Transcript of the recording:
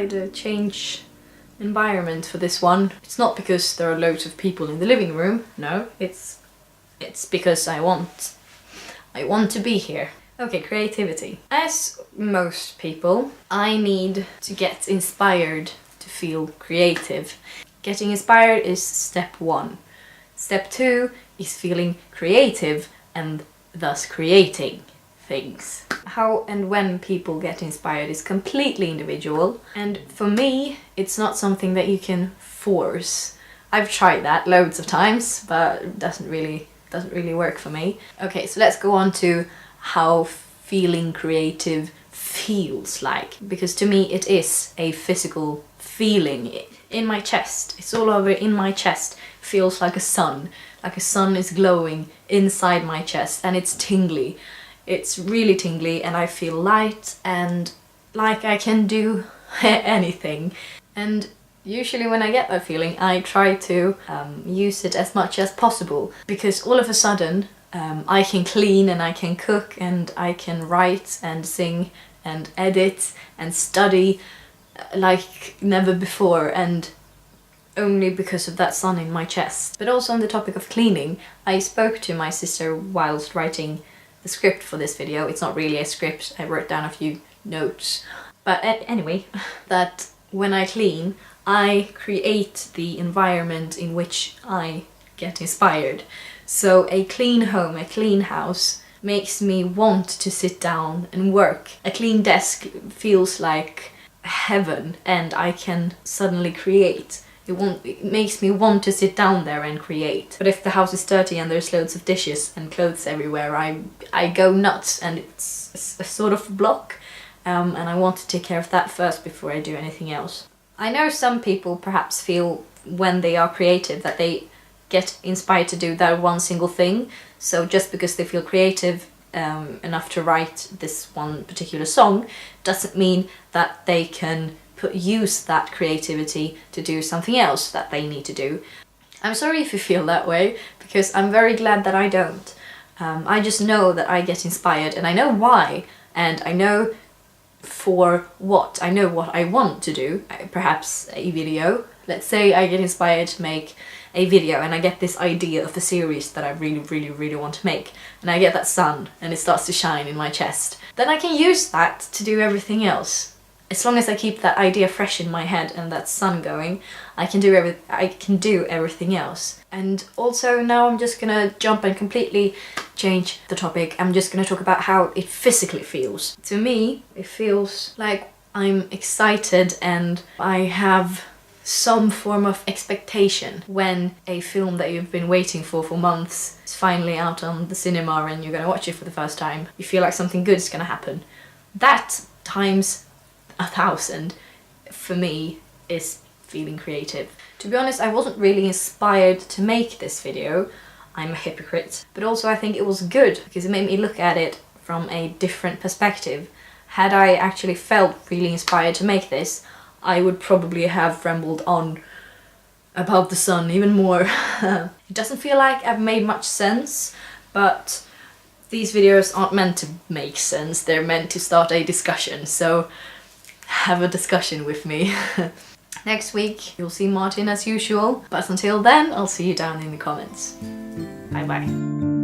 decide to change environment for this one. It's not because there are loads of people in the living room, no, it's because I want to be here. Okay, creativity. As most people, I need to get inspired to feel creative. Getting inspired is step 1. Step 2 is feeling creative and thus creating things. How and when people get inspired is completely individual, and for me it's not something that you can force. I've tried that loads of times, but it doesn't really work for me. Okay, so let's go on to how feeling creative feels like, because to me it is a physical feeling in my chest. It's all over in my chest. Feels like a sun is glowing inside my chest, and it's tingly. It's really tingly, and I feel light and like I can do anything. And usually when I get that feeling, I try to use it as much as possible, because all of a sudden I can clean and I can cook and I can write and sing and edit and study like never before, and only because of that sun in my chest. But also on the topic of cleaning, I spoke to my sister whilst writing the script for this video. It's not really a script, I wrote down a few notes. But anyway, that when I clean, I create the environment in which I get inspired. So a clean home, a clean house, makes me want to sit down and work. A clean desk feels like heaven, and I can suddenly create. It makes me want to sit down there and create. But if the house is dirty and there's loads of dishes and clothes everywhere, I go nuts, and it's a sort of block, and I want to take care of that first before I do anything else. I know some people perhaps feel when they are creative that they get inspired to do that one single thing, so just because they feel creative enough to write this one particular song doesn't mean that they can use that creativity to do something else that they need to do. I'm sorry if you feel that way, because I'm very glad that I don't. I just know that I get inspired, and I know why, and I know for what. I know what I want to do, perhaps a video. Let's say I get inspired to make a video and I get this idea of a series that I really want to make, and I get that sun and it starts to shine in my chest. Then I can use that to do everything else. As long as I keep that idea fresh in my head and that sun going, I can do everything else. And also now I'm just gonna jump and completely change the topic. I'm just gonna talk about how it physically feels. To me, it feels like I'm excited and I have some form of expectation when a film that you've been waiting for months is finally out on the cinema and you're gonna watch it for the first time. You feel like something good is gonna happen. That times 1,000 for me is feeling creative. To be honest, I wasn't really inspired to make this video. I'm a hypocrite. But also I think it was good because it made me look at it from a different perspective. Had I actually felt really inspired to make this, I would probably have rambled on about the sun even more. It doesn't feel like I've made much sense, but these videos aren't meant to make sense. They're meant to start a discussion, so have a discussion with me. Next week you'll see Martin as usual, but until then I'll see you down in the comments. Bye bye.